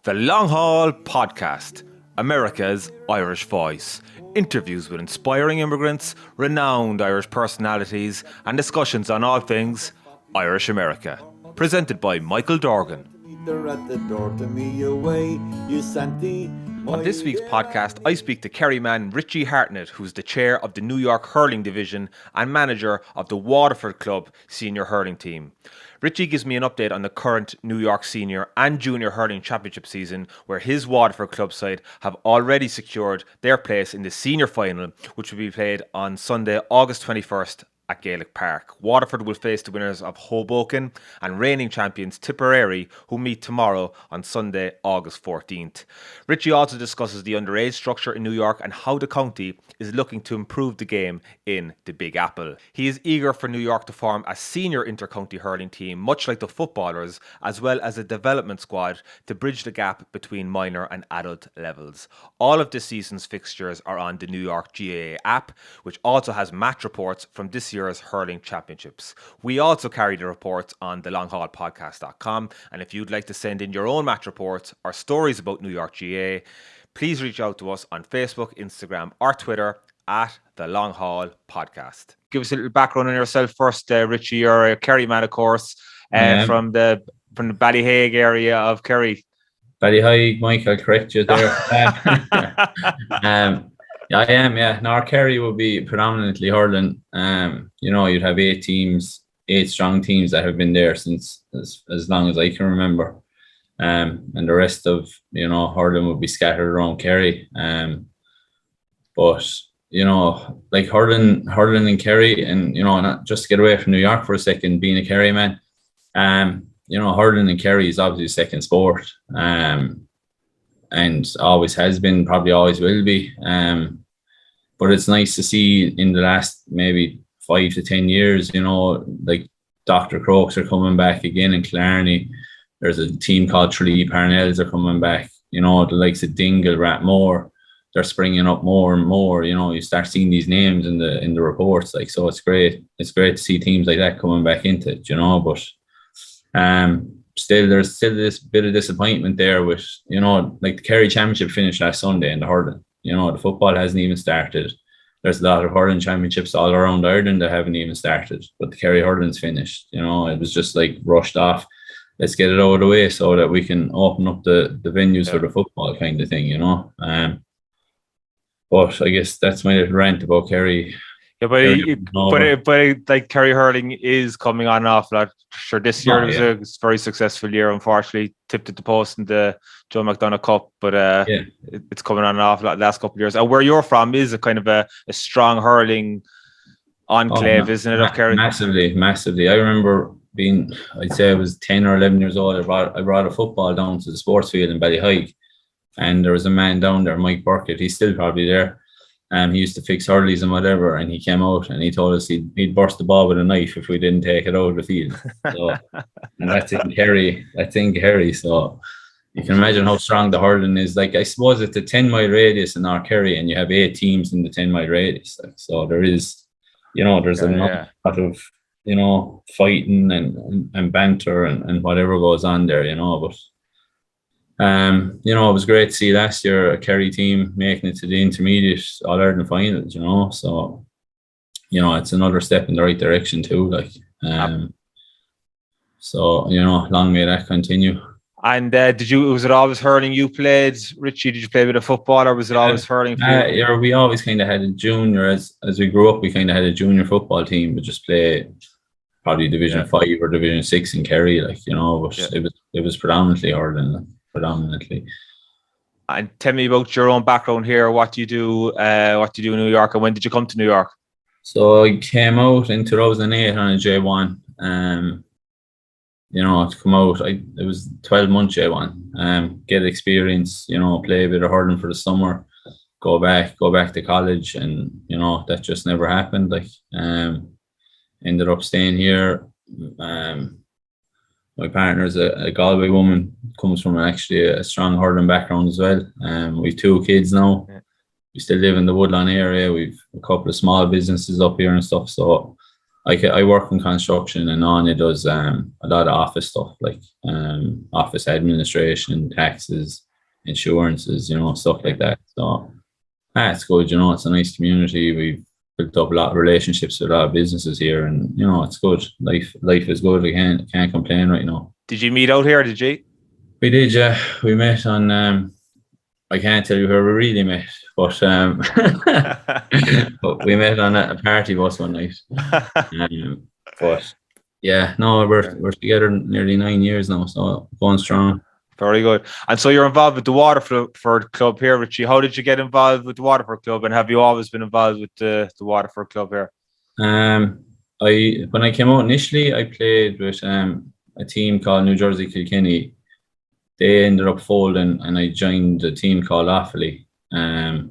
The Long Haul Podcast, America's Irish voice. Interviews with inspiring immigrants, renowned Irish personalities, and discussions on all things Irish America. Presented by Michael Dorgan. On this week's podcast, I speak to Kerry man Richie Hartnett, who's the chair of the New York Hurling Division and manager of the Waterford Club senior hurling team. Richie gives me an update on the current New York Senior and Junior Hurling Championship season, where his Waterford club side have already secured their place in the senior final, which will be played on Sunday, August 21st at Gaelic Park. Waterford will face the winners of Hoboken and reigning champions Tipperary, who meet tomorrow on Sunday, August 14th. Richie also discusses the underage structure in New York and how the county is looking to improve the game in the Big Apple. He is eager for New York to form a senior inter-county hurling team, much like the footballers, as well as a development squad to bridge the gap between minor and adult levels. All of this season's fixtures are on the New York GAA app, which also has match reports from this year's hurling championships. We also carry the reports on thelonghaulpodcast.com, and if you'd like to send in your own match reports or stories about New York GAA, please reach out to us on Facebook, Instagram or Twitter at The Long Haul Podcast. Give us a little background on yourself first, Richie. You're a Kerry man, of course, from the Ballyhaig area of Kerry. Ballyhaig, Mike, I'll correct you there. I am, yeah. Now, Kerry will be predominantly hurling. You'd have eight strong teams that have been there since as long as I can remember. And the rest of, hurling will be scattered around Kerry. But, like hurling in Kerry and, not just to get away from New York for a second, being a Kerry man, hurling in Kerry is obviously a second sport. And always has been, probably always will be. But it's nice to see in the last maybe 5 to 10 years, like Dr. Crokes are coming back again in Killarney. There's a team called Tralee Parnells are coming back. The likes of Dingle, Ratmore, they're springing up more and more. You start seeing these names in the reports. Like, so it's great. It's great to see teams like that coming back into it, but there's still this bit of disappointment there with, like the Kerry Championship finished last Sunday in the hurling. The football hasn't even started. There's a lot of hurling championships all around Ireland that haven't even started, but the Kerry hurling's finished. It was just like rushed off. Let's get it out of the way so that we can open up the venues for the football kind of thing, But I guess that's my little rant about Kerry. Yeah, but like Kerry hurling is coming on and off. Like, sure, this year was a very successful year. Unfortunately, tipped at the post in the Joe McDonagh Cup, but it's coming on and off like the last couple of years. And where you're from is a kind of a strong hurling enclave, isn't it, of Kerry? Massively. I remember I'd say I was 10 or 11 years old. I brought a football down to the sports field in Ballyhaig, and there was a man down there, Mike Burkett. He's still probably there. He used to fix hurleys and whatever, and he came out and he told us he'd burst the ball with a knife if we didn't take it out of the field. So, and that's in Kerry. So you can imagine how strong the hurling is. Like, I suppose it's a 10-mile radius in North Kerry, and you have 8 teams in the 10-mile radius. So there is, there's a lot of, fighting and banter and whatever goes on there, but. It was great to see last year a Kerry team making it to the intermediate All-Ireland finals, so, it's another step in the right direction too, so, long may that continue. And was it always hurling you played, Richie? Did you play a bit of football, or was it always hurling for you? Yeah, we always kind of had a junior, as we grew up, we kind of had a junior football team, but just play probably Division 5 or Division 6 in Kerry, but it was predominantly hurling. And tell me about your own background here. What do you do in New York, and when did you come to New York? So I came out in 2008 on a J1. To come out, it was 12-month J1. Get experience, play a bit of hurling for the summer, go back to college, and that just never happened. Ended up staying here. My partner is a Galway woman, comes from actually a strong hurling background as well. We've 2 kids now. We still live in the Woodlawn area. We've a couple of small businesses up here and stuff. So I work in construction, and Anya does a lot of office stuff, like office administration, taxes, insurances, stuff like that. So it's good, it's a nice community. We've built up a lot of relationships with a lot of businesses here, and it's good. Life is good. I can't complain right now. Did you meet out here? Did you? We did, yeah. We met on I can't tell you where we really met, but but we met on a party bus one night. But yeah, no, we're together nearly 9 years now, so going strong. Very good. And so you're involved with the Waterford club here, Richie. How did you get involved with the Waterford club, and have you always been involved with the Waterford club here? When I came out initially, I played with a team called New Jersey Kilkenny. They ended up folding, and I joined a team called Offaly. I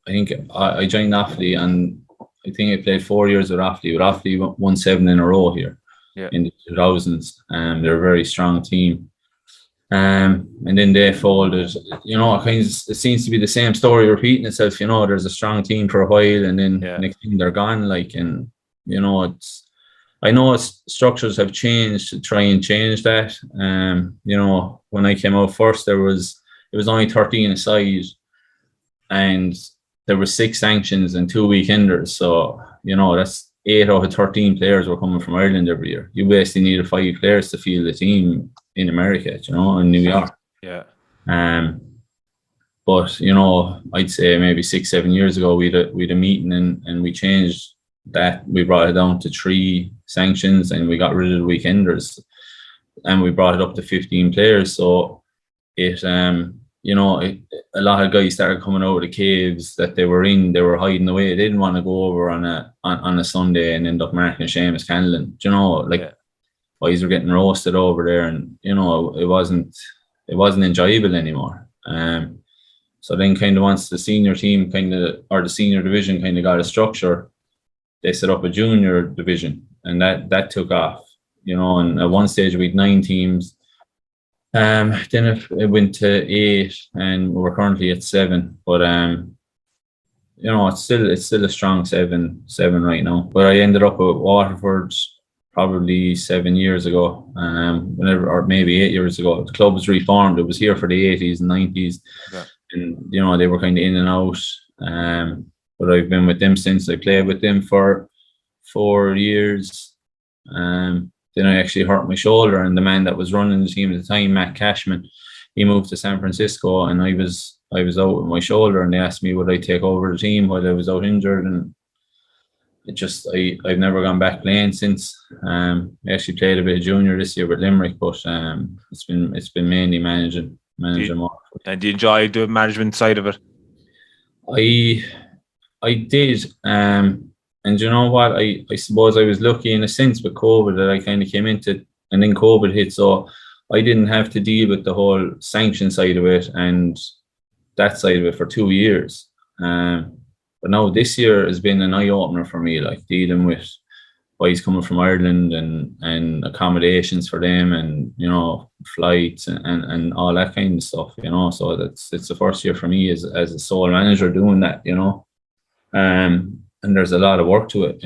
think I joined Offaly, and I think I played 4 years with Offaly. But Offaly won 7 in a row here in the 2000s. They're a very strong team. And then they folded. It seems to be the same story repeating itself. There's a strong team for a while, and then next thing they're gone. I know structures have changed to try and change that. When I came out first, it was only 13 aside, and there were 6 sanctions and 2 weekenders. So that's 8 out of 13 players were coming from Ireland every year. You basically needed 5 players to field the team in America, in New York. Yeah. But I'd say maybe 6-7 years ago we'd a meeting, and we changed that. We brought it down to 3 sanctions, and we got rid of the weekenders, and we brought it up to 15 players. So it a lot of guys started coming out of the caves that they were in. They were hiding away. They didn't want to go over on a Sunday and end up marking Seamus Canlin. Boys were getting roasted over there, and it wasn't enjoyable anymore. So then kind of once the senior team or the senior division kind of got a structure, they set up a junior division, and that took off. And at one stage we had 9 teams. Then it went to 8, and we're currently at 7. But it's still a strong 7 right now. But I ended up at Waterford probably 7 years ago, or maybe 8 years ago. The club was reformed. It was here for the 80s and 90s, and they were kind of in and out. But I've been with them since. I played with them for 4 years. Then I actually hurt my shoulder, and the man that was running the team at the time, Matt Cashman, he moved to San Francisco, and I was out with my shoulder, and they asked me would I take over the team while I was out injured, and I've never gone back playing since. I actually played a bit of junior this year with Limerick, but it's been mainly managing more. And do you enjoy the management side of it? I did. And you know what? I suppose I was lucky in a sense with COVID that I kind of came into, and then COVID hit, so I didn't have to deal with the whole sanction side of it and that side of it for 2 years. But now this year has been an eye opener for me, like dealing with boys coming from Ireland and accommodations for them, and flights and all that kind of stuff. So it's the first year for me as a sole manager doing that. And there's a lot of work to it.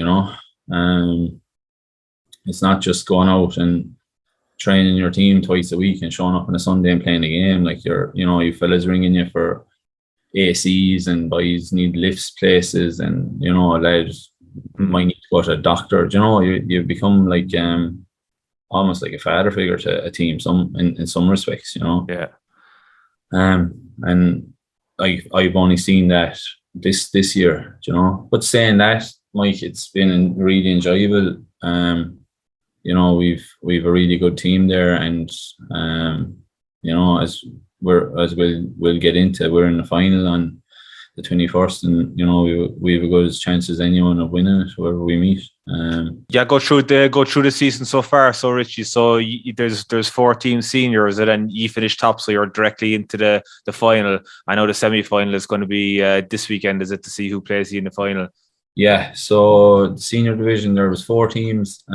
It's not just going out and training your team twice a week and showing up on a Sunday and playing a game. Like you fellas ringing you for ACs, and boys need lifts places, and lads might need to go to a doctor. You become like almost like a father figure to a team in some respects. Yeah. And I've only seen that this year. But saying that, Mike, it's been really enjoyable. We've a really good team there, and as we'll get into, we're in the final on the 21st, and we have a good chance as anyone of winning it, whoever we meet. Go through the season so far. So Richie, there's 4 teams seniors, and then you finish top, so you're directly into the final. I know the semi-final is going to be this weekend. Is it, to see who plays you in the final? Yeah. So the senior division, there was 4 teams: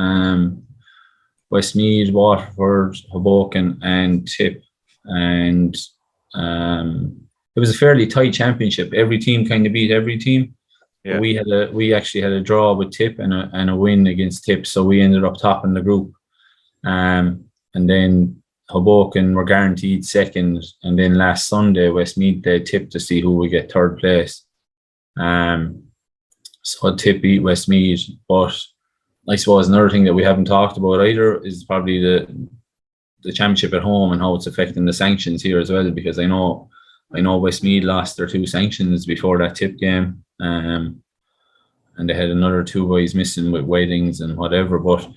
Westmeath, Waterford, Hoboken, and Tip, and it was a fairly tight championship. Every team kind of beat every team. Yeah. We actually had a draw with Tip and a win against Tip, so we ended up topping the group. And then Hoboken were guaranteed second, and then last Sunday Westmeath they tipped to see who would get third place. So Tip beat Westmeath, but I suppose another thing that we haven't talked about either is probably the championship at home and how it's affecting the sanctions here as well, because I know Westmeath lost their 2 sanctions before that Tip game, and they had another 2 boys missing with weddings and whatever, but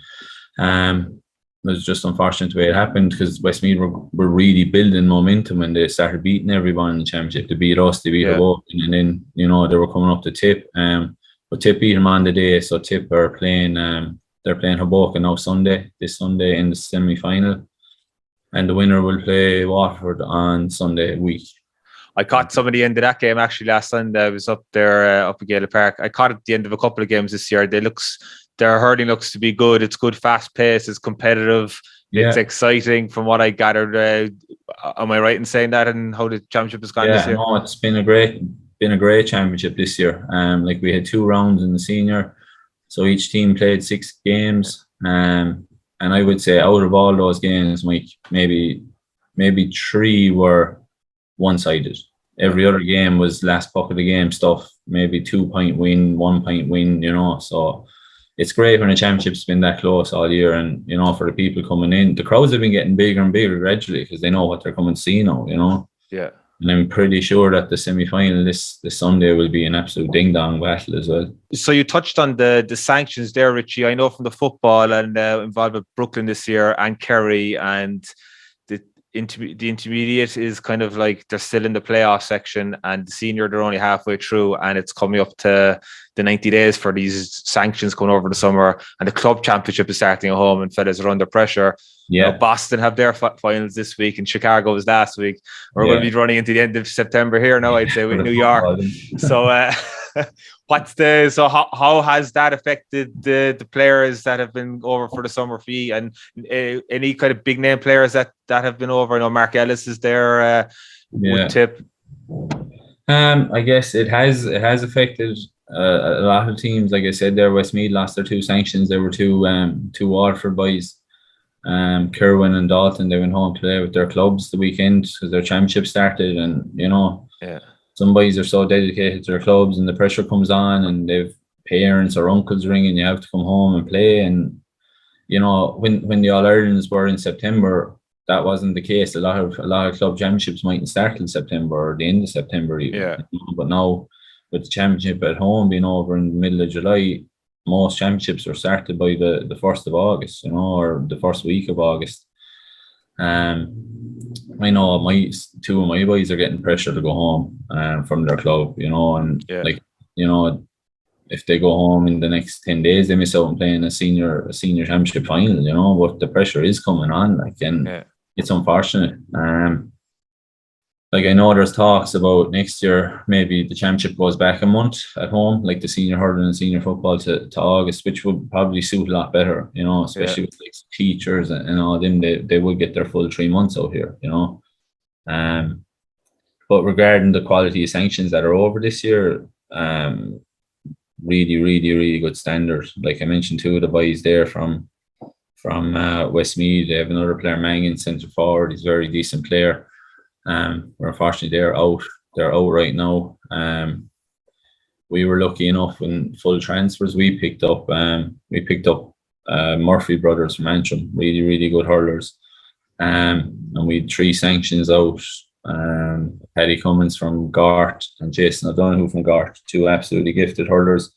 it was just unfortunate the way it happened, because Westmeath were really building momentum when they started beating everyone in the championship. They beat us, they beat Hoboken, and then they were coming up to Tip. But Tip beat them on the day, so Tip are playing. They're playing Hoboken now this Sunday in the semi-final, and the winner will play Waterford on Sunday week. I caught some of the end of that game actually last Sunday. I was up there up at Gaelic Park. I caught at the end of a couple of games this year. Their hurling looks to be good. It's good, fast pace. It's competitive. It's exciting from what I gathered. Am I right in saying that? And how the championship has gone this year? No, it's been a great championship this year. Like we had 2 rounds in the senior, so each team played 6 games. And I would say out of all those games, Mike, maybe 3 were one-sided. Every other game was last puck of the game stuff. Maybe 2-point win, 1-point win. So it's great when a championship's been that close all year, and for the people coming in, the crowds have been getting bigger and bigger gradually because they know what they're coming to see now. Yeah. And I'm pretty sure that the semi-final this Sunday will be an absolute ding-dong battle as well. So you touched on the sanctions there, Richie. I know from the football and involved with Brooklyn this year and Kerry, and the intermediate is kind of like they're still in the playoff section, and the senior they're only halfway through, and it's coming up to the 90 days for these sanctions coming over the summer, and the club championship is starting at home, and fellas are under pressure. Boston have their finals this week, and Chicago was last week. We're going to be running into the end of September here now, I'd say, with New York. So how has that affected the players that have been over for the summer fee, and any kind of big name players that have been over? I know Mark Ellis is there with Tip. I guess it has affected a lot of teams. Like I said there, Westmeath lost their 2 sanctions. There were 2 Waterford boys, Kerwin and Dalton. They went home to play with their clubs the weekend because their championship started, and some boys are so dedicated to their clubs, and the pressure comes on, and they've parents or uncles ringing, you have to come home and play. And when the All-Irelands were in September, that wasn't the case. A lot of club championships mightn't start in September or the end of September even. But now with the championship at home being over in the middle of July, most championships are started by the 1st of August, or the first week of August. I know 2 of my boys are getting pressure to go home from their club, and if they go home in the next 10 days, they miss out on playing a senior championship final, but the pressure is coming on, it's unfortunate. I know there's talks about next year, maybe the championship goes back a month at home, like the senior hurling and senior football to August, which would probably suit a lot better, especially with teachers and all them, they would get their full 3 months out here, But regarding the quality of sanctions that are over this year, really, really, really good standard. Like I mentioned, 2 of the boys there from Westmeath. They have another player, Mangan, centre forward. He's a very decent player. Unfortunately, they're out right now. We were lucky enough in full transfers. We picked up Murphy brothers from Antrim, really, really good hurlers. And we had 3 sanctions out. Paddy Cummins from Gart and Jason O'Donoghue from Gart, 2 absolutely gifted hurlers.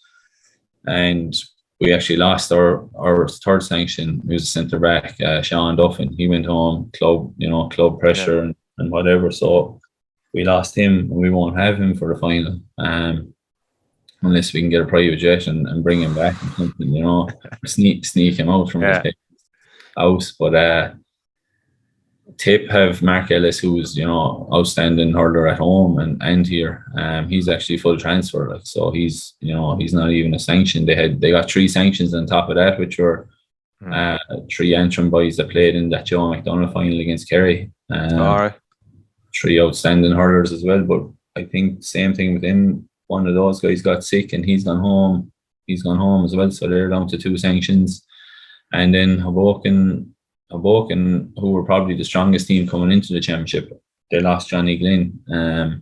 And we actually lost our 3rd sanction. He was a centre back, Sean Duffin. He went home, club pressure and whatever. So we lost him, and we won't have him for the final, unless we can get a private jet and bring him back and something, sneak him out from his house. But Tip have Mark Ellis, who's outstanding hurler at home and here. He's actually full transfer, so he's not even a sanction. They got 3 sanctions on top of that, which were 3 Antrim boys that played in that Joe McDonagh final against Kerry. 3 outstanding hurlers as well. But I think same thing with him. one of those guys got sick and he's gone home. He's gone home as well, so they're down to 2 sanctions. And then Hoboken, who were probably the strongest team coming into the championship, they lost Johnny Glynn. I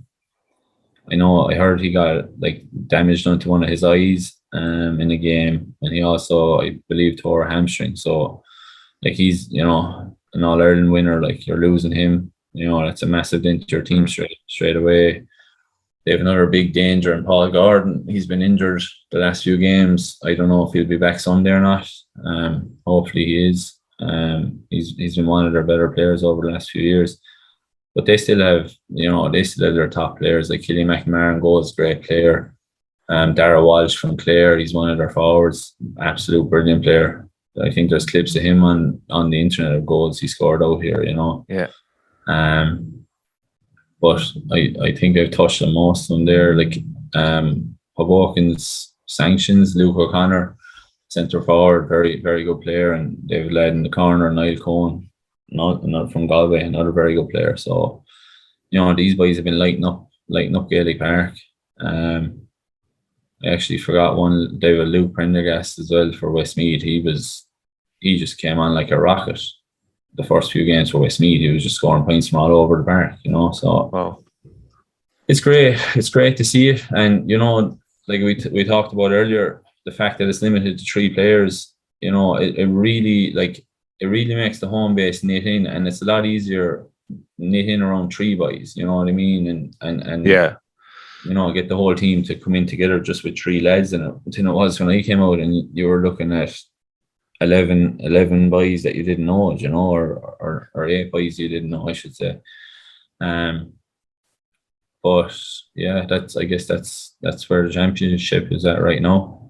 heard he got like damage done to one of his eyes in the game, and he also, I believe, tore a hamstring. So like he's, an All-Ireland winner, like you're losing him, that's a massive dent to your team straight away. They have another big danger in Paul Gordon. He's been injured the last few games. I don't know if he'll be back Sunday or not. Hopefully he is. He's been one of their better players over the last few years. But they still have, their top players like Killian McMahon, goals, great player. Dara Walsh from Clare, he's one of their forwards, absolute brilliant player. I think there's clips of him on the internet of goals he scored out here, Yeah. But I think I've touched on most of them there. Like Hoboken's sanctions, Luke O'Connor, centre forward, very, very good player, and David Ladd in the corner, Niall Cohen, not from Galway, another very good player. So, these boys have been lighting up Gaelic Park. I actually forgot one, David Luke Prendergast as well for Westmeath. He just came on like a rocket. The first few games for Westmeath, he was just scoring points from all over the park, so wow. It's great. It's great to see it. And, like we talked about earlier, the fact that it's limited to 3 players, it really makes the home base knit in, and it's a lot easier knit in around 3 boys, you know what I mean? And yeah, get the whole team to come in together just with 3 lads. And it was when I came out and you were looking at 11 boys that you didn't know, or 8 boys you didn't know, I should say. But yeah, I guess that's where the championship is at right now.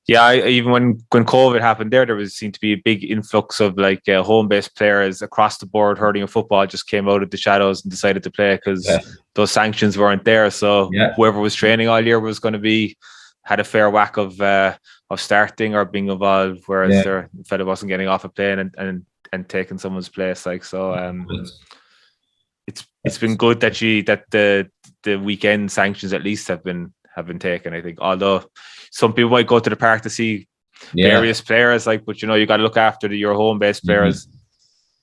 Yeah, even when COVID happened there seemed to be a big influx of like home-based players across the board. Hurling and football just came out of the shadows and decided to play because those sanctions weren't there. So whoever was training all year was going to had a fair whack of starting or being involved, whereas the fella wasn't getting off a plane and taking someone's place. Like so, it's been good that the weekend sanctions at least have been taken. I think, although some people might go to the park to see various players, but you got to look after your home based players.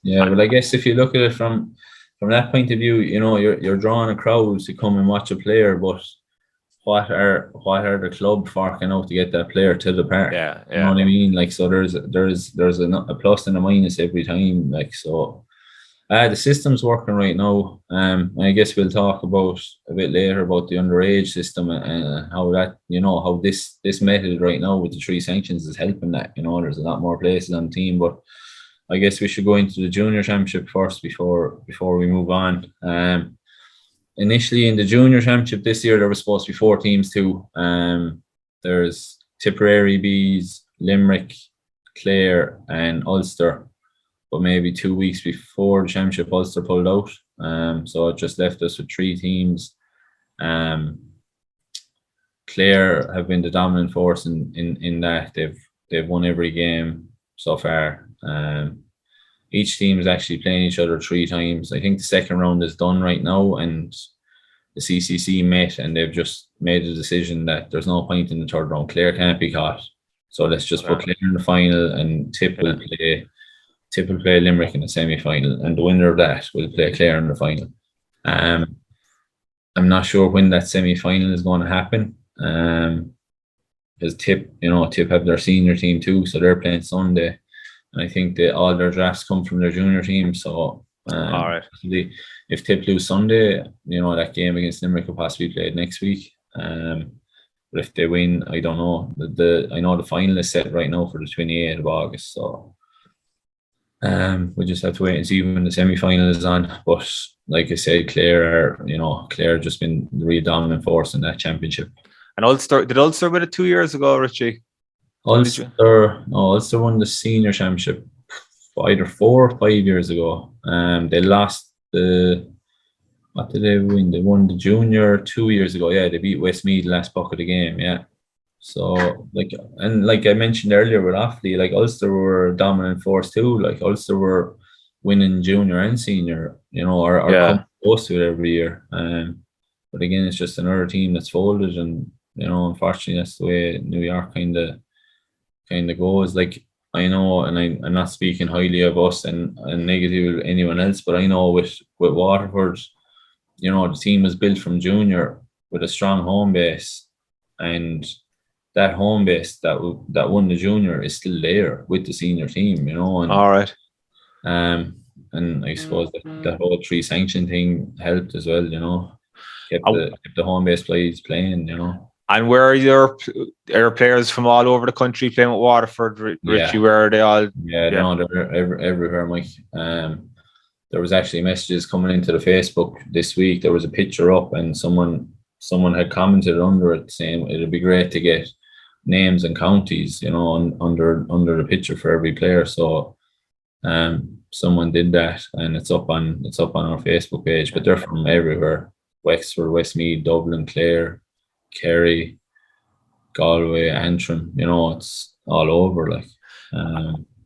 Yeah, well, I guess if you look at it from that point of view, you're drawing a crowd to come and watch a player, but what are the club forking out to get that player to the park? Yeah. You know what I mean? Like, so there's a plus and a minus every time. Like, so the system's working right now. I guess we'll talk about a bit later about the underage system and how that, how this method right now with the 3 sanctions is helping that. There's a lot more places on the team, but I guess we should go into the junior championship first before we move on. Initially in the junior championship this year, there was supposed to be 4 teams too. There's Tipperary Bees, Limerick, Clare, and Ulster. But maybe 2 weeks before the championship, Ulster pulled out. So it just left us with 3 teams. Clare have been the dominant force in that they've won every game so far. Each team is actually playing each other 3 times. I think the second round is done right now, and the CCC met and they've just made a decision that there's no point in the third round. Clare can't be caught, so let's just put Clare in the final, and Tip will play Limerick in the semi-final, and the winner of that will play Clare in the final. I'm not sure when that semi-final is going to happen, because Tip have their senior team too, so they're playing Sunday. And I think all their drafts come from their junior team. So all right, if Tip lose Sunday, that game against Limerick will possibly be played next week. But if they win, I don't know. I know the final is set right now for the 28th of August. So we just have to wait and see when the semi-final is on. But like I said, Clare just been the real dominant force in that championship. And did Ulster win it 2 years ago, Richie? Ulster won the senior championship either 4 or 5 years ago. They lost what did they win? They won the junior 2 years ago. Yeah, they beat Westmeath the last buck of the game. Yeah. So like I mentioned earlier with Offaly, like Ulster were a dominant force too. Like Ulster were winning junior and senior, or come close to it every year. But but again, it's just another team that's folded, and unfortunately, that's the way New York kind of goes. Like, I know, and I'm not speaking highly of us and negative of anyone else, but I know with Waterford, the team was built from junior with a strong home base, and that home base that won the junior is still there with the senior team, and All right. and I suppose that whole three sanction thing helped as well, kept the home base playing. And where are your players from all over the country playing with Waterford, Richie? Yeah. Where are they all? Yeah, no, they're everywhere, Mike. There was actually messages coming into the Facebook this week. There was a picture up, and someone had commented under it saying it'd be great to get names and counties, under the picture for every player. So, someone did that, and it's up on our Facebook page. But they're from everywhere: Wexford, Westmeath, Dublin, Clare, Kerry, Galway, Antrim. It's all over, like.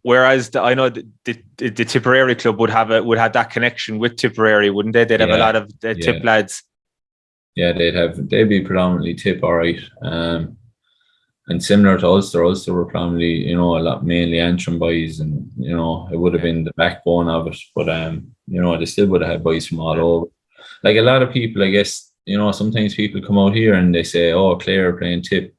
Whereas I know the Tipperary club would have that connection with Tipperary, wouldn't they? They'd have a lot of Tip lads. Yeah, they'd be predominantly Tip, all right. And similar to Ulster were predominantly, a lot mainly Antrim boys, and it would have been the backbone of it. But they still would have had boys from all over. Like a lot of people, I guess, sometimes people come out here and they say, "Oh, Clare are playing Tip,"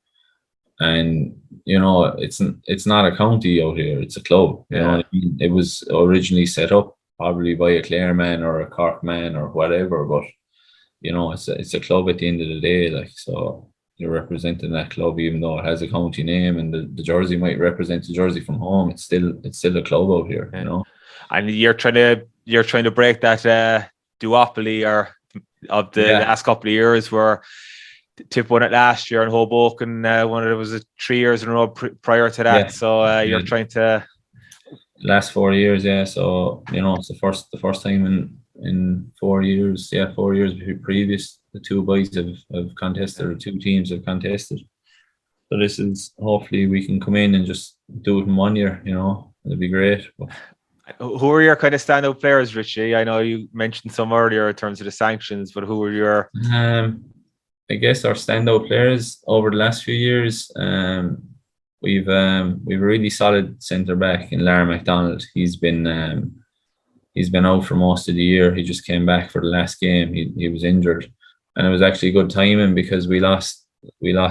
and it's not a county out here; it's a club. You know what I mean? It was originally set up probably by a Clare man or a Cork man or whatever, but it's a club at the end of the day. Like, so you're representing that club, even though it has a county name, and the jersey might represent the jersey from home. It's still a club out here, And you're trying to break that duopoly of the last couple of years, where Tip won it last year, and Hoboken won it. Was 3 years in a row prior to that. Yeah. So you're trying to last 4 years, yeah. So it's the first time in 4 years. Yeah, 4 years previous. The two boys have contested, or two teams have contested. So this is, hopefully we can come in and just do it in 1 year. It'd be great. But who are your kind of standout players, Richie? I know you mentioned some earlier in terms of the sanctions, but who are your? I guess our standout players over the last few years. We've a really solid centre back in Lara McDonald. He's been out for most of the year. He just came back for the last game. He was injured, and it was actually good timing because we lost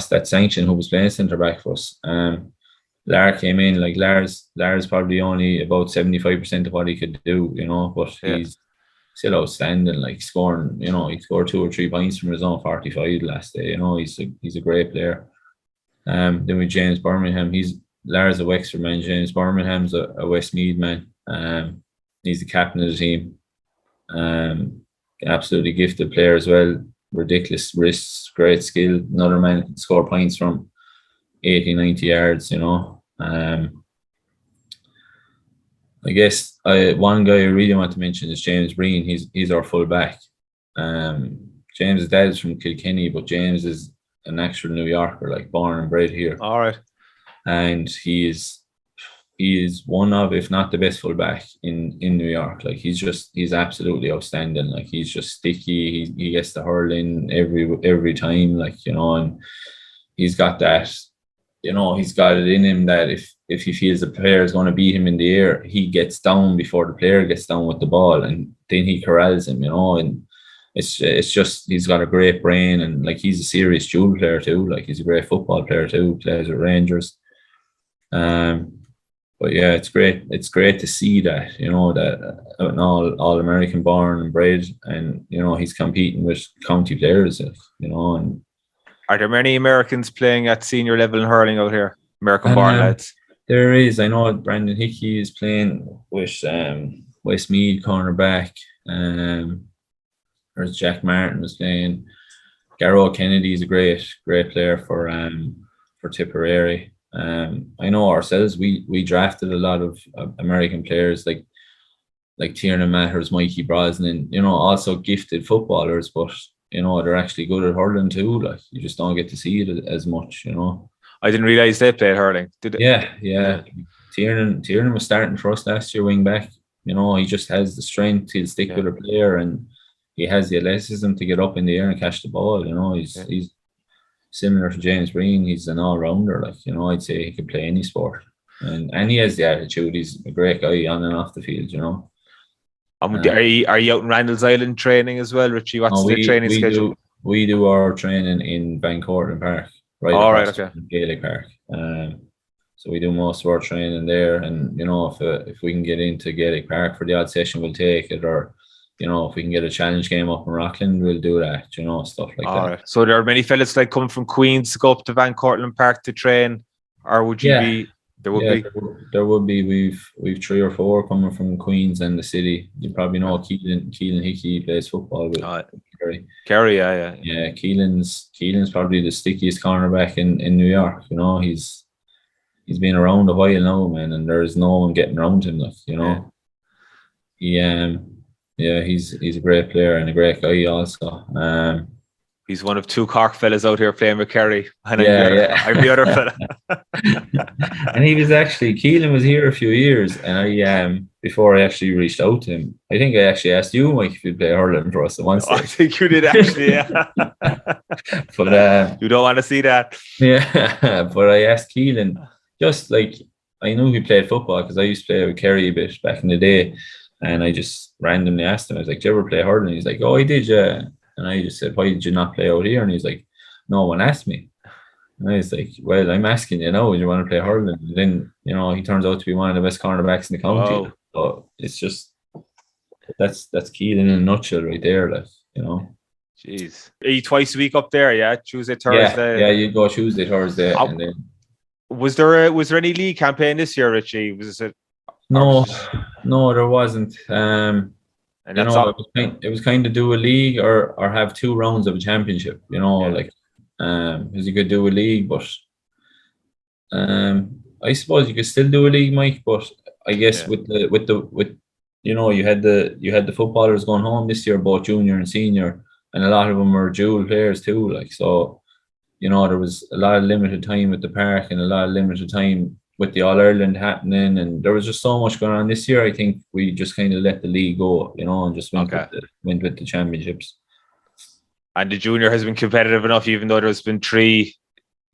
that sanction who was playing centre back for us. Lara came in. Like, Lara's probably only about 75% of what he could do, but he's still outstanding, like scoring. He scored 2 or 3 points from his own 45 last day. He's a great player. Then with James Birmingham, Lara's a Wexford man. James Birmingham's a Westmeath man. He's the captain of the team. Absolutely gifted player as well. Ridiculous wrists, great skill. Another man can score points from 80, 90 yards. I guess one guy I really want to mention is James Breen. He's our full back. James' dad is from Kilkenny, but James is an actual New Yorker, like born and bred here. All right. And he is one of, if not the best full back in New York. Like, he's absolutely outstanding. Like, he's just sticky. He gets the hurling every time, like, and he's got that. He's got it in him that if he feels the player is going to beat him in the air, he gets down before the player gets down with the ball, and then he corrals him, and it's just, he's got a great brain, and like, he's a serious dual player too. Like, he's a great football player too, plays with Rangers. But yeah, it's great. It's great to see that, that an all American born and bred, and he's competing with county players, and are there many Americans playing at senior level in hurling out here? American-born lads. There is. I know Brandon Hickey is playing with Westmeath cornerback. There's Jack Martin was playing. Garrow Kennedy is a great player for Tipperary. I know ourselves. We drafted a lot of American players like Tiernan Matters, Mikey Brosnan. Also gifted footballers, but they're actually good at hurling too. Like, you just don't get to see it as much. I didn't realize they played hurling. Did they? Yeah. Tiernan was starting for us last year, wing back. He just has the strength. He'll stick with a player, and he has the athleticism to get up in the air and catch the ball. He's similar to James Breen. He's an all rounder. I'd say he could play any sport, and he has the attitude. He's a great guy on and off the field. Are you out in Randall's Island training as well, Richie? What's the training schedule? We do our training in Van Cortlandt Park, across from Gaelic Park. So we do most of our training there, and if we can get into Gaelic Park for the odd session, we'll take it, or if we can get a challenge game up in Rockland, we'll do that. Stuff like that. Right. So there are many fellas coming from Queens to go up to Van Cortlandt Park to train, or would you be? There would be. We've 3 or 4 coming from Queens and the city. You probably know Keelan Hickey plays football with Kerry. Kerry, yeah. Keelan's probably the stickiest cornerback in New York. He's been around a while now, man, and there's no one getting around him. He's a great player and a great guy also. He's one of 2 Cork fellas out here playing with Kerry. And I'm the other fella. And Keelan was here a few years, and before I actually reached out to him, I think I actually asked you, Mike, if you'd play hurling for us at one stage. I think you did actually, yeah. But you don't want to see that. Yeah, but I asked Keelan, just I knew he played football because I used to play with Kerry a bit back in the day, and I just randomly asked him, I was like, "Did you ever play hurling?" He's like, "Oh, I did, yeah." And I just said, "Why did you not play out here?" And he's like, "No one asked me." And I was like, "Well, I'm asking you now, do you want to play hurling?" And then, he turns out to be one of the best cornerbacks in the county. Wow. So it's just, that's Keelan in a nutshell right there, Jeez. Are you twice a week up there, yeah? Tuesday, Thursday? Yeah, you go Tuesday, Thursday. And then... Was there any league campaign this year, Richie? No, there wasn't. And it was kind of do a league or have 2 rounds of a championship, because you could do a league, but I suppose you could still do a league, Mike, but I guess with you had the footballers going home this year, both junior and senior, and a lot of them were dual players too, so there was a lot of limited time with the park and a lot of limited time with the All-Ireland happening, and there was just so much going on this year. I think we just kind of let the league go, and just went with the championships. And the junior has been competitive enough, even though there's been 3.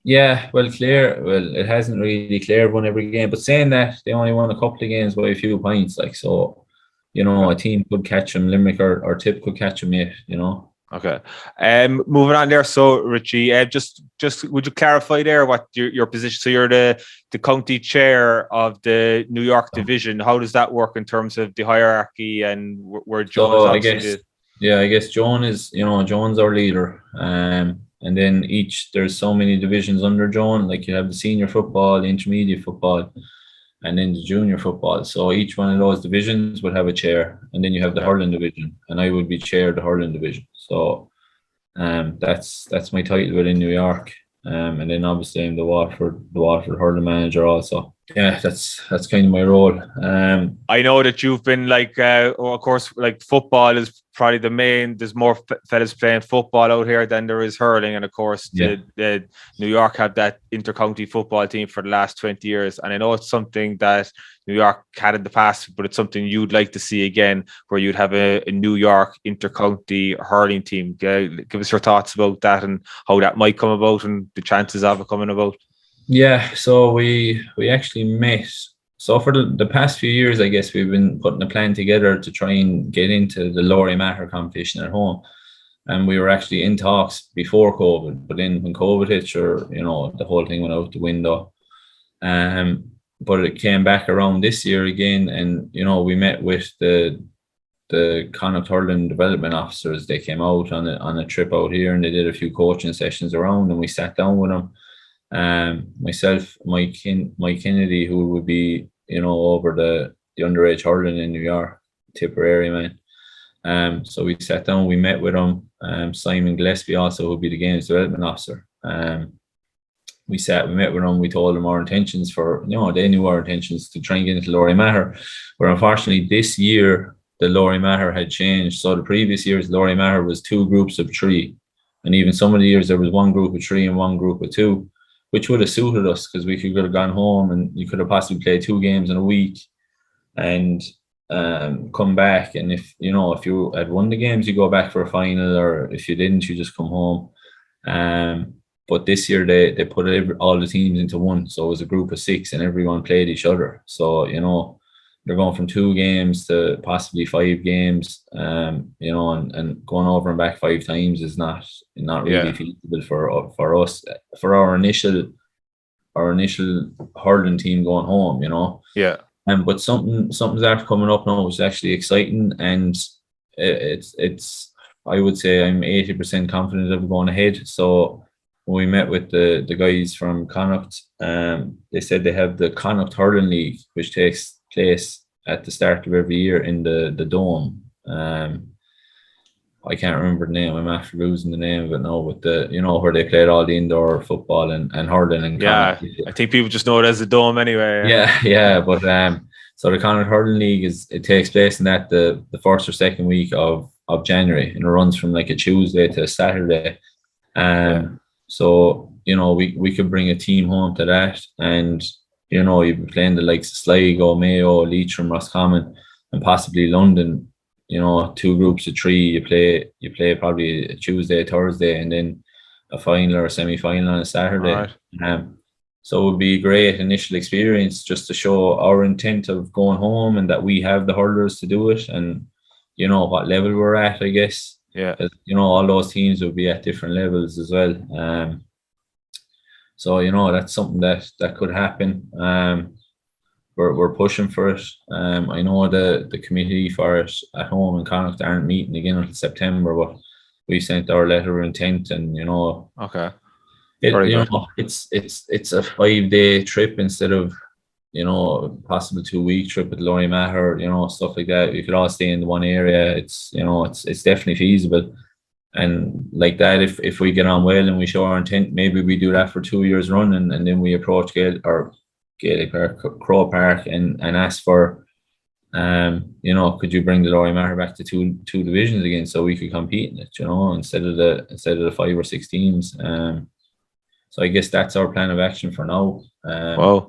Yeah, it hasn't really Clare won every game, but saying that, they only won a couple of games by a few points, a team could catch them, Limerick or Tip could catch them yet, Okay. Moving on there. So, Richie, just would you clarify there what your position? So you're the county chair of the New York division. How does that work in terms of the hierarchy and where Joan is? I guess Joan is, Joan's our leader. And then there's so many divisions under Joan. You have the senior football, the intermediate football, and then the junior football. So each one of those divisions would have a chair, and then you have the hurling division, and I would be chair of the hurling division. So that's my title within New York. And then obviously I'm the Waterford hurling manager also. Yeah, that's kind of my role. I know that you've been of course, football is probably the main. There's more fellas playing football out here than there is hurling, and of course, the New York have that inter-county football team for the last 20 years. And I know it's something that New York had in the past, but it's something you'd like to see again, where you'd have a New York inter-county hurling team. Give us your thoughts about that and how that might come about and the chances of it coming about. Yeah, so we actually met. So for the past few years, I guess we've been putting a plan together to try and get into the Laurie Maher competition at home. And we were actually in talks before COVID, but then when COVID hit, the whole thing went out the window. But it came back around this year again, and we met with the Connacht Hurling development officers. They came out on a trip out here, and they did a few coaching sessions around, and we sat down with them. Myself, Mike Kennedy, who would be over the underage hurling in New York, Tipperary, man. So we sat down, we met with him. Simon Gillespie also would be the games development officer. We met with them. We told them our intentions they knew our intentions to try and get into Laurie Maher. But unfortunately, this year the Laurie Maher had changed. So the previous years, Laurie Maher was 2 groups of 3, and even some of the years there was 1 group of 3 and 1 group of 2. Which would have suited us because we could have gone home and you could have possibly played 2 games in a week. And come back, and if you had won the games, you go back for a final, or if you didn't, you just come home. But this year they put all the teams into one, so it was a group of 6, and everyone played each other. So they're going from 2 games to possibly 5 games. And going over and back 5 times is not really feasible for us, for our initial hurling team going home. Yeah. But something's after coming up now, which is actually exciting, and it's I would say I'm 80% confident of going ahead. So when we met with the guys from Connacht, they said they have the Connacht Hurling League, which takes place at the start of every year in the Dome. I can't remember the name. I'm after losing the name of it now. But where they played all the indoor football and hurling and Connacht. I think people just know it as the Dome anyway. Yeah. But so the Connacht Hurling League it takes place in that the first or second week of January, and it runs from like a Tuesday to a Saturday. So we could bring a team home to that, and you'd be playing the likes of Sligo, Mayo, Leitrim, Roscommon, and possibly London. 2 groups of 3. You play probably a Tuesday, Thursday, and then a final or a semi-final on a Saturday. Right. So it would be a great initial experience just to show our intent of going home, and that we have the hurlers to do it, and what level we're at, I guess. Yeah. All those teams will be at different levels as well. So that's something that could happen. We're pushing for it. I know the committee for it at home in Connacht aren't meeting again until September, but we sent our letter of intent, and okay. It's a 5-day trip instead of possible 2-week trip at Lorry Matter, stuff like that. We could all stay in one area. It's it's definitely feasible, and like that, if we get on well and we show our intent, maybe we do that for 2 years running, and then we approach Gaelic Park, Crow Park, and ask for could you bring the Lorry Matter back to two divisions again, so we could compete in it, instead of the 5 or 6 teams. So I guess that's our plan of action for now. Wow.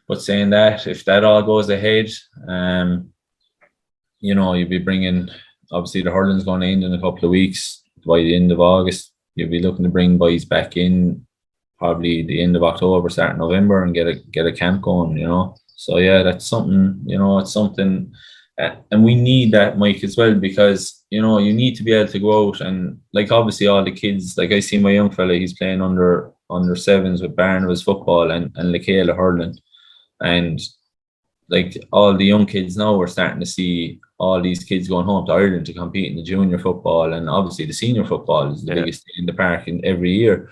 But saying that, if that all goes ahead, you'll be bringing, obviously the hurling's going to end in a couple of weeks. By the end of August, you'll be looking to bring boys back in probably the end of October, start November, and get a camp going. So yeah, that's something. It's something, and we need that, Mike, as well, because you need to be able to go out and, like, obviously all the kids, like I see my young fella, he's playing under 7s with Barnabas football and Lekela hurling, and like all the young kids now, we're starting to see all these kids going home to Ireland to compete in the junior football, and obviously the senior football is the biggest thing in the park in every year.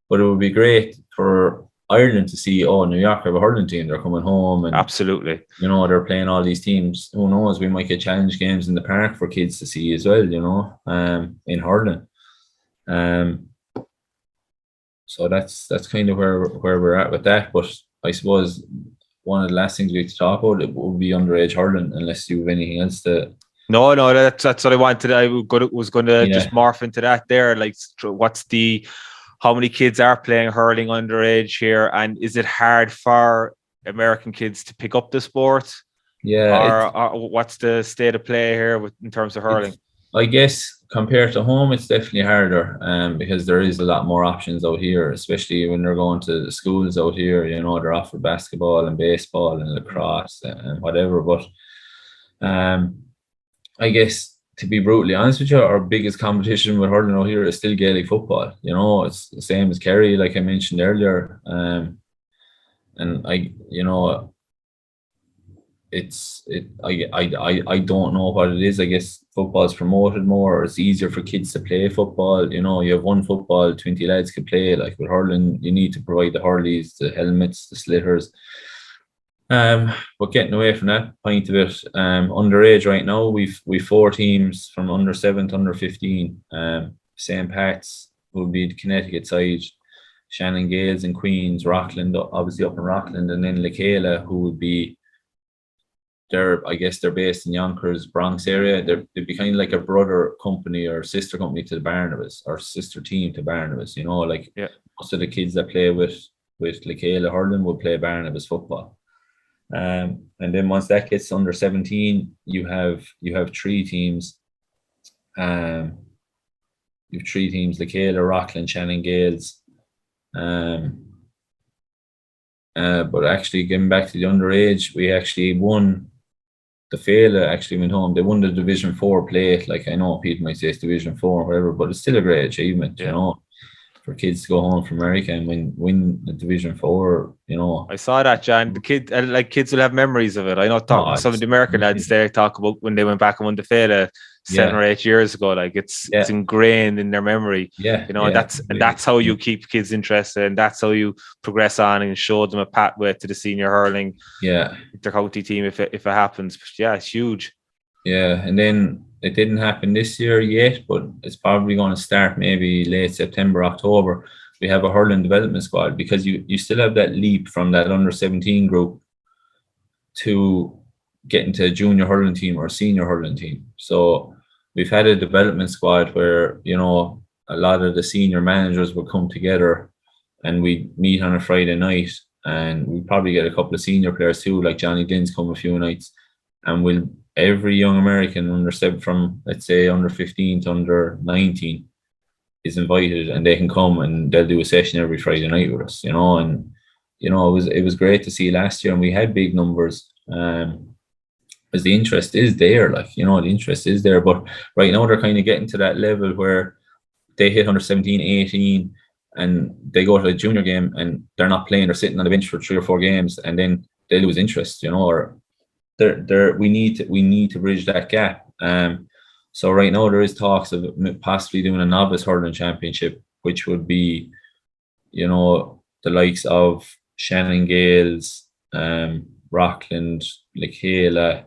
But it would be great for Ireland to see, New York have a hurling team, they're coming home, and absolutely, they're playing all these teams. Who knows, we might get challenge games in the park for kids to see as well, in hurling. So that's kind of where we're at with that. But I suppose one of the last things we have to talk about, it would be underage hurling, unless you have anything else to. No, that's what I wanted. I was going to just morph into that there. Like, how many kids are playing hurling underage here, and is it hard for American kids to pick up the sport? Yeah. Or what's the state of play here in terms of hurling? I guess compared to home, it's definitely harder, because there is a lot more options out here, especially when they're going to the schools out here. They're offered basketball and baseball and lacrosse and whatever. But I guess, to be brutally honest with you, our biggest competition with hurling out here is still Gaelic football. It's the same as Kerry, like I mentioned earlier. And I don't know what it is. I guess football's promoted more, or it's easier for kids to play football. You have one football, 20 lads can play. Like with hurling, you need to provide the hurleys, the helmets, the slitters. But getting away from that point of it, underage right now, we've 4 teams from under 7 to under 15. St. Pat's will be the Connecticut side, Shannon Gales and Queens, Rockland, obviously up in Rockland, and then Lekela, who would be, they're based in Yonkers, Bronx area. They'd be kind of like a brother company or sister company to the Barnabas, or sister team to Barnabas. Most of the kids that play with Lekela hurling would play Barnabas football. And then once that gets under 17, you have three teams. You have three teams: the Gaelic, Rockland, Shannon Gales. But actually, getting back to the underage, we actually won. The Fela actually went home. They won the Division 4 plate. Like, I know people might say it's Division 4 or whatever, but it's still a great achievement, Yeah. For kids to go home from America and win the Division 4, I saw that, John. The kids will have memories of it. I know talking to some of the American lads there talk about when they went back and won the Fela 7 or 8 years ago. Like it's ingrained in their memory. That's how you keep kids interested, and that's how you progress on and show them a pathway to the senior hurling intercounty team if it happens. But yeah, it's huge. Yeah, and then it didn't happen this year yet, but it's probably going to start maybe late September, October. We have a hurling development squad, because you still have that leap from that under 17 group to getting to a junior hurling team or senior hurling team. So we've had a development squad where, a lot of the senior managers would come together and we meet on a Friday night, and we probably get a couple of senior players too, like Johnny Glenn's come a few nights, and every young American from, let's say, under 15 to under 19 is invited, and they can come and they'll do a session every Friday night with us, and it was great to see last year, and we had big numbers, because the interest is there, the interest is there. But right now they're kind of getting to that level where they hit under 17, 18, and they go to a junior game and they're not playing, they're sitting on the bench for 3 or 4 games, and then they lose interest, or we need to bridge that gap. So right now there is talks of possibly doing a novice hurling championship, which would be, the likes of Shannon Gales, Rockland, Lakela,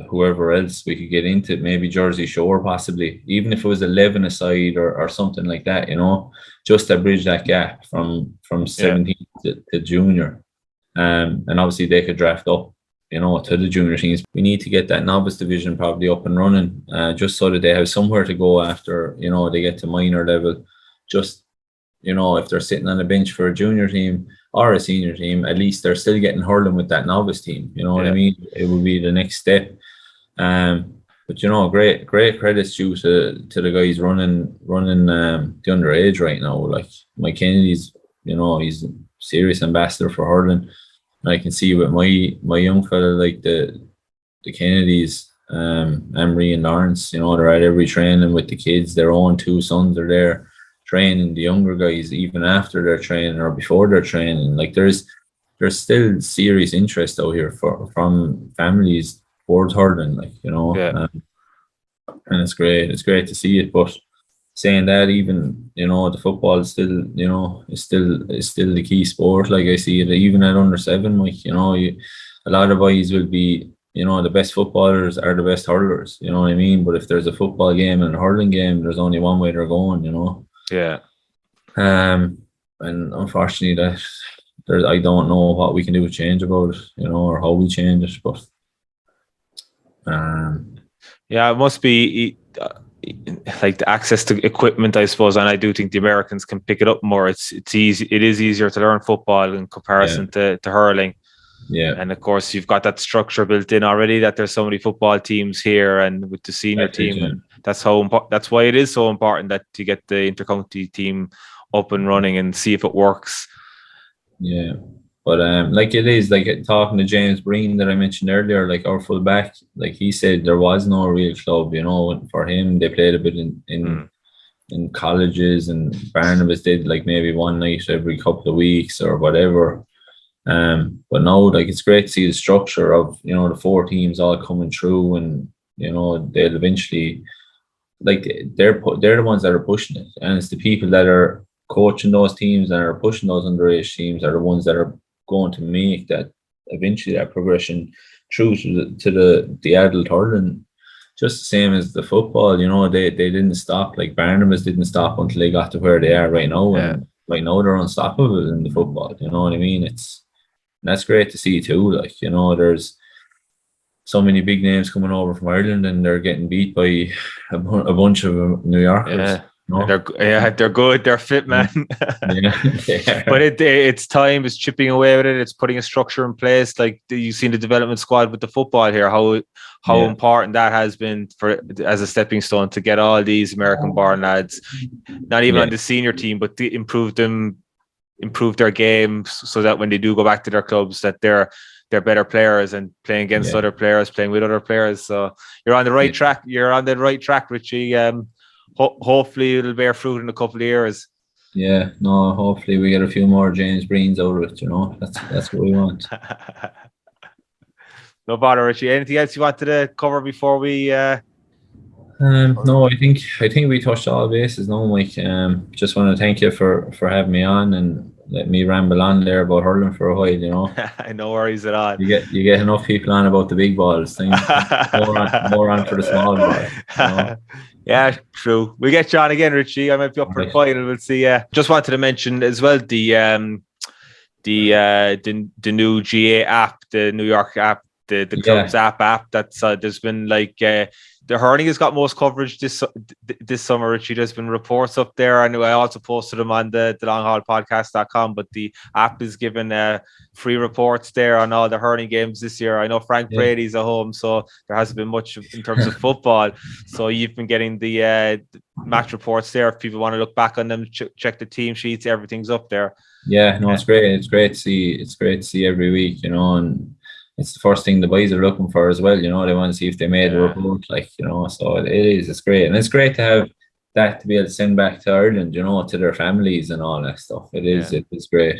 whoever else we could get into, maybe Jersey Shore possibly, even if it was 11 aside or something like that, just to bridge that gap from 17 to junior. And obviously they could draft up, to the junior teams. We need to get that novice division probably up and running, just so that they have somewhere to go after, they get to minor level. Just, if they're sitting on a bench for a junior team or a senior team, at least they're still getting hurling with that novice team. You know what I mean? It would be the next step. But great credits due to the guys running the underage right now. Like Mike Kennedy's, he's a serious ambassador for hurling. And I can see with my young fella, like the Kennedys, Emery and Lawrence, they're at every training with the kids. Their own 2 sons are there training the younger guys, even after their training or before their training. Like there's still serious interest out here from families towards hurling, and it's great. It's great to see it. But saying that, even the football is still is still the key sport. Like I see it, even at under 7, like a lot of boys will be, the best footballers are the best hurlers. You know what I mean? But if there's a football game and a hurling game, there's only one way they're going. Yeah. And unfortunately, I don't know what we can do to change about it, or how we change it. But it must be like the access to equipment, I suppose, and I do think the Americans can pick it up more. It's easy. It is easier to learn football in comparison to hurling. Yeah. And of course, you've got that structure built in already, that there's so many football teams here, and with the senior team, and that's why it is so important that you get the intercounty team up and running and see if it works. Yeah. But like it is, like talking to James Breen that I mentioned earlier, like our fullback, like he said there was no real club, for him. They played a bit in colleges, and Barnabas did like maybe one night every couple of weeks or whatever. But no, like it's great to see the structure of, the 4 teams all coming through, and they'll eventually, like they're the ones that are pushing it, and it's the people that are coaching those teams and are pushing those underage teams are the ones that are going to make that eventually that progression through to the adult hurling. Just the same as the football, they didn't stop. Like Barnabas didn't stop until they got to where they are right now, and right now they're unstoppable in the football. You know what I mean? That's great to see too. Like there's so many big names coming over from Ireland, and they're getting beat by a bunch of New Yorkers. No? They're good. They're fit, man. Yeah, they But are. it's time. It's chipping away with it. It's putting a structure in place. Like you've seen the development squad with the football here. How Yeah, important that has been for as a stepping stone to get all these American-born lads, not even yeah, on the senior team, but to improve their games so that when they do go back to their clubs, that they're better players and playing against yeah, other players, playing with other players. So you're on the right yeah. track. You're on the right track, Richie. Hopefully it'll bear fruit in a couple of years. Yeah, no, hopefully we get a few more James Breens out of it, That's what we want. No bother, Richie. Anything else you wanted to cover before we? No, I think we touched all bases now, Mike. Just want to thank you for having me on and let me ramble on there about hurling for a while. No worries at all. You get enough people on about the big balls. Time more on for the small ball. Yeah, true. We get John again, Richie. I might be up for the Right. final. We'll see. Just wanted to mention as well the new GA app, the New York app, the club's Yeah, app. That's there's been like the hurling has got most coverage this summer, Richie. There's been reports up there. I know I also posted them on the longhaulpodcast.com, but the app is given free reports there on all the hurling games this year. I know Frank yeah. Brady's at home, so there hasn't been much in terms of football. So you've been getting the match reports there. If people want to look back on them, check the team sheets, everything's up there. Yeah, no, it's great. It's great to see. It's great to see every week, and it's the first thing the boys are looking for as well. They want to see if they made a Yeah. report, So it is. It's great, and it's great to have that to be able to send back to Ireland, to their families and all that stuff. It is. Yeah. It is great,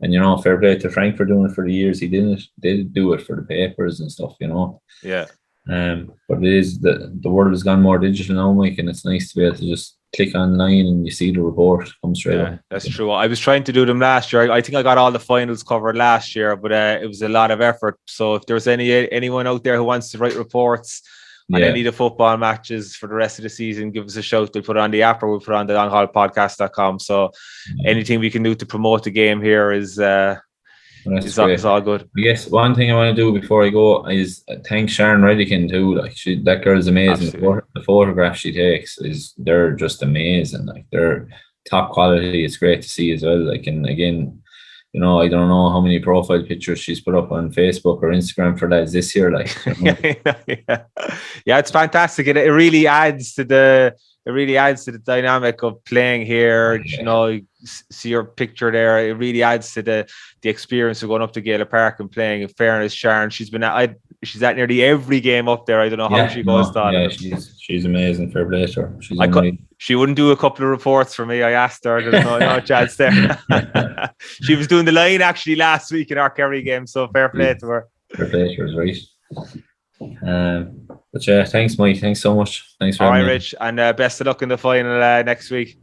and fair play to Frank for doing it for the years he did do it for the papers and stuff. Yeah. But it is the world has gone more digital now, Mike, and it's nice to be able to just click online and you see the report come straight Yeah, up. that's true. I was trying to do them last year. I think I got all the finals covered last year, but it was a lot of effort. So if there's anyone out there who wants to write reports on Yeah, any of the football matches for the rest of the season, give us a shout. We'll put it on the app or we'll put it on the longhaulpodcast.com. So anything we can do to promote the game here is that's great. all good. Yes, one thing I want to do before I go is thank Sharon Redican too. That girl's amazing. Absolutely. The photographs she takes they're just amazing. They're top quality. It's great to see as well. And again, I don't know how many profile pictures she's put up on Facebook or Instagram for that this year. Yeah, it's fantastic. It really adds to the dynamic of playing here. You see your picture there. It really adds to the experience of going up to Gaelic Park and playing. In fairness, Sharon, she's at nearly every game up there. I don't know how she goes to all of them. She's amazing. Fair play to her. She's unreal. She wouldn't do a couple of reports for me. I asked her. There's no chance there. She was doing the line actually last week in our Kerry game. So fair play to her. Fair play to her, right? But yeah, thanks, Mike. Thanks so much. Thanks for having me. Rich, and best of luck in the final next week.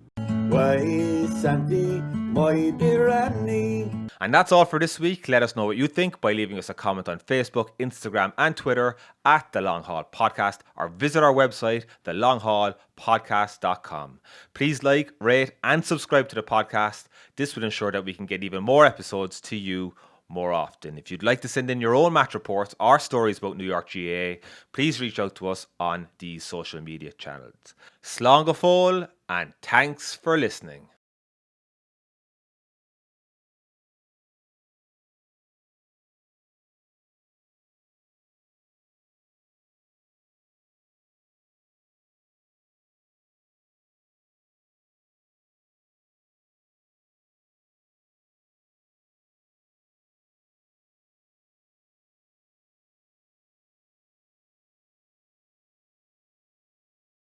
And that's all for this week. Let us know what you think by leaving us a comment on Facebook, Instagram, and Twitter at The Long Haul Podcast, or visit our website, thelonghaulpodcast.com. Please like, rate, and subscribe to the podcast. This will ensure that we can get even more episodes to you more often. If you'd like to send in your own match reports or stories about New York GAA, please reach out to us on these social media channels. Slán go fóill, and thanks for listening.